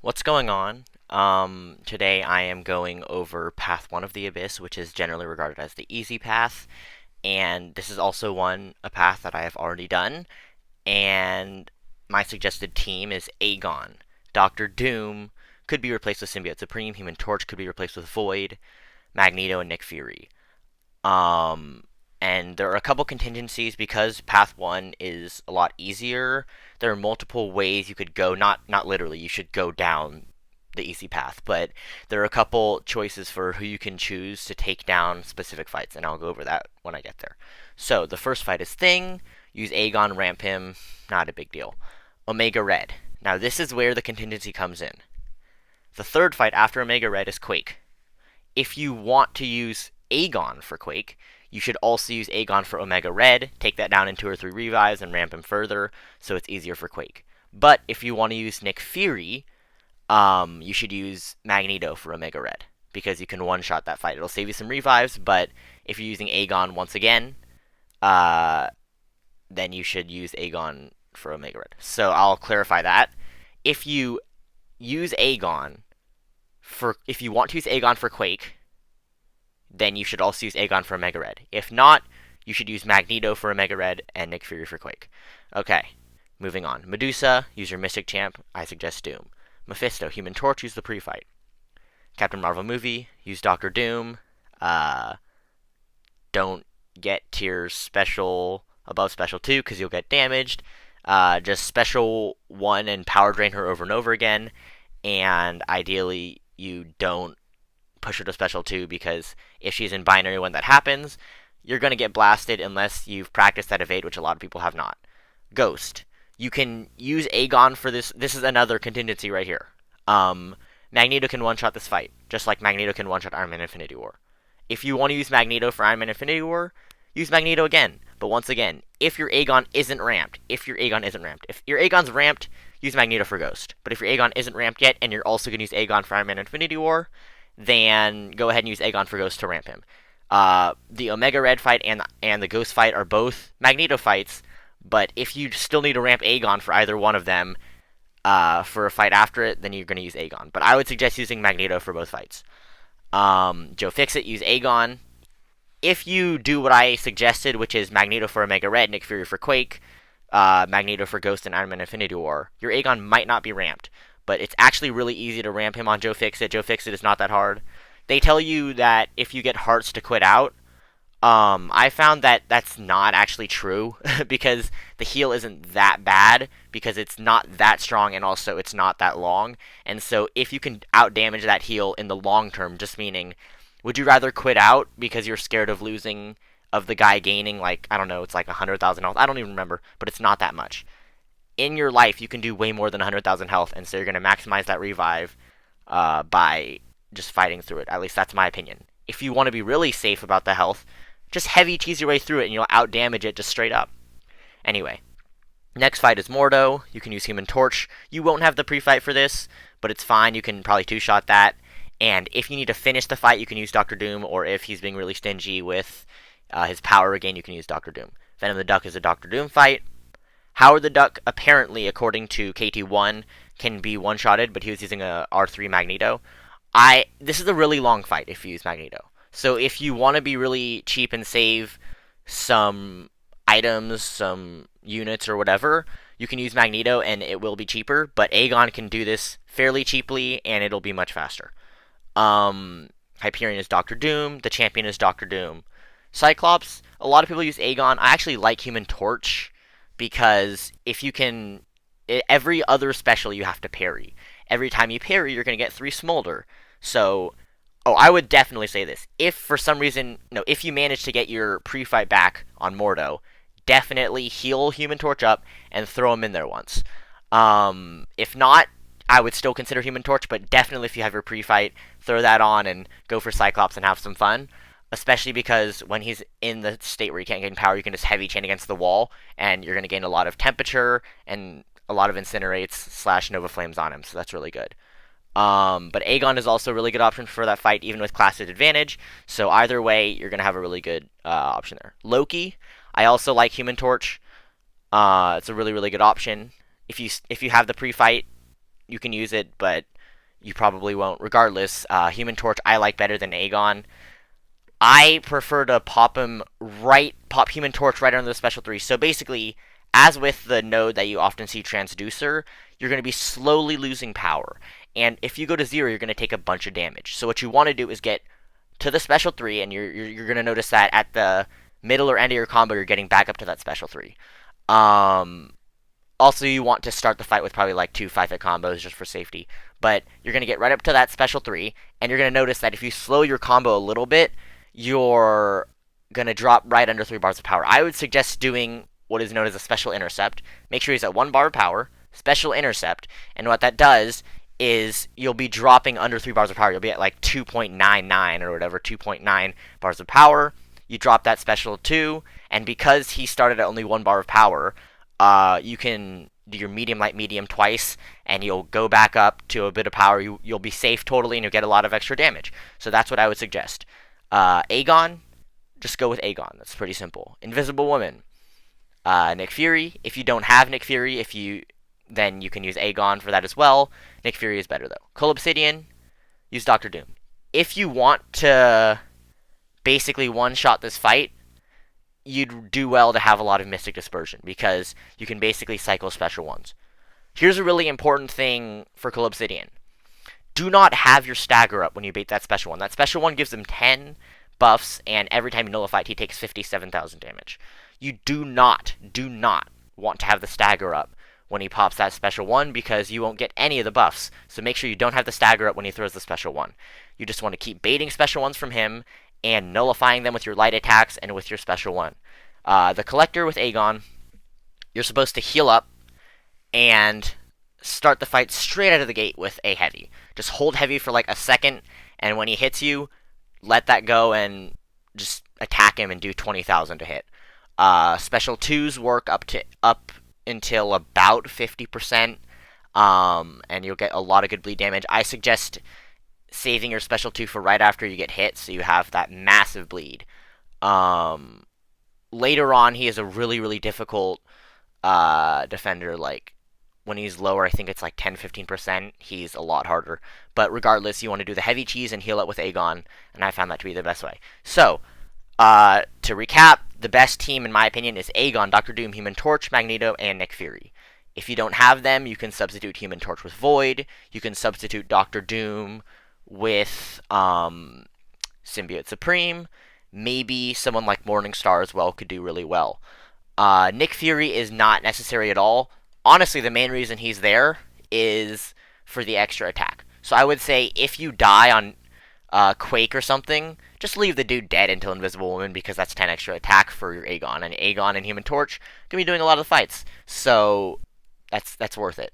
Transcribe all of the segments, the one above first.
What's going on? Today I am going over Path 1 of the Abyss, which is generally regarded as the easy path, and this is also a path that I have already done, and my suggested team is Aegon. Doctor Doom could be replaced with Symbiote Supreme, Human Torch could be replaced with Void, Magneto, and Nick Fury. Um, and there are a couple contingencies because Path 1 is a lot easier. There are multiple ways you could go, not literally, you should go down the easy path, but there are a couple choices for who you can choose to take down specific fights, and I'll go over that when I get there. So, the first fight is Thing, use Aegon, ramp him, not a big deal. Omega Red. Now, this is where the contingency comes in. The third fight after Omega Red is Quake. If you want to use Aegon for Quake, you should also use Aegon for Omega Red, take that down in 2 or 3 revives, and ramp him further, so it's easier for Quake. But if you want to use Nick Fury, you should use Magneto for Omega Red, because you can one-shot that fight. It'll save you some revives, but if you're using Aegon once again, uh, then you should use Aegon for Omega Red. So I'll clarify that. If you use Aegon if you want to use Aegon for Quake, then you should also use Aegon for Omega Red. If not, you should use Magneto for Omega Red and Nick Fury for Quake. Okay, moving on. Medusa, use your Mystic Champ. I suggest Doom. Mephisto, Human Torch, use the pre-fight. Captain Marvel movie, use Doctor Doom. Don't get tiers special above special 2 because you'll get damaged. Just special 1 and power drain her over and over again. And ideally, you don't push her to special 2 because if she's in binary when that happens, you're going to get blasted unless you've practiced that evade, which a lot of people have not. Ghost. You can use Aegon for this. This is another contingency right here. Magneto can one-shot this fight, just like Magneto can one-shot Iron Man Infinity War. If you want to use Magneto for Iron Man Infinity War, use Magneto again. But once again, if your Aegon isn't ramped, if your Aegon's ramped, use Magneto for Ghost. But if your Aegon isn't ramped yet, and you're also going to use Aegon for Iron Man Infinity War, then go ahead and use Aegon for Ghost to ramp him. The Omega Red fight and the Ghost fight are both Magneto fights, but if you still need to ramp Aegon for either one of them for a fight after it, then you're going to use Aegon. But I would suggest using Magneto for both fights. Joe Fixit, use Aegon. If you do what I suggested, which is Magneto for Omega Red, Nick Fury for Quake, Magneto for Ghost and Iron Man Infinity War, your Aegon might not be ramped, but it's actually really easy to ramp him on Joe Fixit. Joe Fixit is not that hard. They tell you that if you get hearts to quit out, I found that that's not actually true because the heal isn't that bad because it's not that strong and also it's not that long. And so if you can outdamage that heal in the long term, just meaning, would you rather quit out because you're scared of losing, of the guy gaining, like, I don't know, it's like 100,000 health. I don't even remember, but it's not that much. In your life, you can do way more than 100,000 health, and so you're going to maximize that revive by just fighting through it. At least that's my opinion. If you want to be really safe about the health, just heavy cheese your way through it, and you'll outdamage it just straight up. Anyway, next fight is Mordo. You can use Human Torch. You won't have the pre-fight for this, but it's fine. You can probably two-shot that. And if you need to finish the fight, you can use Doctor Doom, or if he's being really stingy with his power again, you can use Doctor Doom. Venom the Duck is a Doctor Doom fight. Howard the Duck, apparently, according to KT1, can be one-shotted, but he was using a R3 Magneto. This is a really long fight if you use Magneto. So if you want to be really cheap and save some items, some units or whatever, you can use Magneto and it will be cheaper, but Aegon can do this fairly cheaply and it'll be much faster. Hyperion is Doctor Doom, the champion is Doctor Doom. Cyclops, a lot of people use Aegon. I actually like Human Torch because if you can, every other special you have to parry. Every time you parry, you're going to get 3 Smolder. So, I would definitely say this. If for some reason, no, if you manage to get your pre-fight back on Mordo, definitely heal Human Torch up and throw him in there once. If not, I would still consider Human Torch, but definitely if you have your pre-fight, throw that on and go for Cyclops and have some fun. Especially because when he's in the state where he can't gain power, you can just heavy chain against the wall, and you're going to gain a lot of temperature and a lot of incinerates / Nova Flames on him, so that's really good. But Aegon is also a really good option for that fight, even with class advantage. So either way, you're going to have a really good option there. Loki, I also like Human Torch. It's a really, really good option. If you have the pre-fight, you can use it, but you probably won't. Regardless, Human Torch I like better than Aegon. I prefer to pop Human Torch right under the special 3. So basically, as with the node that you often see Transducer, you're going to be slowly losing power. And if you go to 0, you're going to take a bunch of damage. So what you want to do is get to the special 3, and you're going to notice that at the middle or end of your combo, you're getting back up to that special 3. Also, you want to start the fight with probably like 2 5-hit combos just for safety. But you're going to get right up to that special 3, and you're going to notice that if you slow your combo a little bit, you're going to drop right under 3 bars of power. I would suggest doing what is known as a special intercept. Make sure he's at 1 bar of power, special intercept, and what that does is you'll be dropping under 3 bars of power. You'll be at like 2.99 or whatever, 2.9 bars of power. You drop that special 2, and because he started at only 1 bar of power, you can do your medium, light, medium twice, and you'll go back up to a bit of power. You'll be safe totally, and you'll get a lot of extra damage. So that's what I would suggest. Aegon, just go with Aegon. That's pretty simple. Invisible Woman. Nick Fury. If you don't have Nick Fury, then you can use Aegon for that as well. Nick Fury is better, though. Cole Obsidian, use Doctor Doom. If you want to basically one-shot this fight, you'd do well to have a lot of Mystic Dispersion, because you can basically cycle special ones. Here's a really important thing for Cole Obsidian. Do not have your stagger up when you bait that special one. That special one gives him 10 buffs, and every time you nullify it, he takes 57,000 damage. You do not want to have the stagger up when he pops that special one, because you won't get any of the buffs. So make sure you don't have the stagger up when he throws the special one. You just want to keep baiting special ones from him and nullifying them with your light attacks and with your special one. The Collector with Aegon, you're supposed to heal up and start the fight straight out of the gate with a heavy. Just hold heavy for like a second, and when he hits you, let that go and just attack him and do 20,000 to hit. Special 2s work up until about 50%, and you'll get a lot of good bleed damage. I suggest saving your special 2 for right after you get hit, so you have that massive bleed. Later on, he is a really, really difficult defender. Like, when he's lower, I think it's like 10-15%, he's a lot harder. But regardless, you want to do the heavy cheese and heal up with Aegon, and I found that to be the best way. So, to recap, the best team, in my opinion, is Aegon, Doctor Doom, Human Torch, Magneto, and Nick Fury. If you don't have them, you can substitute Human Torch with Void. You can substitute Doctor Doom with Symbiote Supreme. Maybe someone like Morningstar as well could do really well. Nick Fury is not necessary at all. Honestly, the main reason he's there is for the extra attack. So I would say if you die on Quake or something, just leave the dude dead until Invisible Woman, because that's 10 extra attack for your Aegon. And Aegon and Human Torch can be doing a lot of the fights. So that's worth it.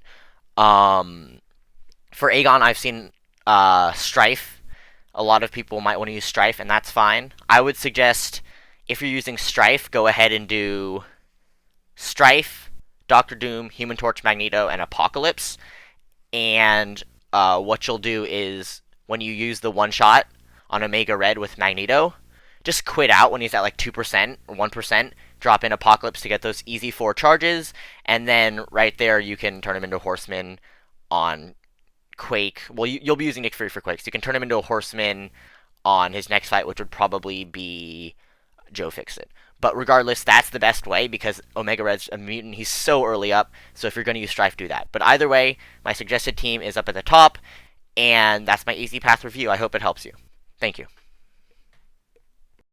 For Aegon, I've seen Strife. A lot of people might want to use Strife, and that's fine. I would suggest, if you're using Strife, go ahead and do Strife, Doctor Doom, Human Torch, Magneto, and Apocalypse. And what you'll do is, when you use the one-shot on Omega Red with Magneto, just quit out when he's at like 2% or 1%, drop in Apocalypse to get those easy 4 charges, and then right there you can turn him into Horseman on Quake. Well, you'll be using Nick Fury for Quake, so you can turn him into a Horseman on his next fight, which would probably be Joe Fixit. But regardless, that's the best way, because Omega Red's a mutant. He's so early up, so if you're going to use Strife, do that. But either way, my suggested team is up at the top, and that's my easy path review. I hope it helps you. Thank you.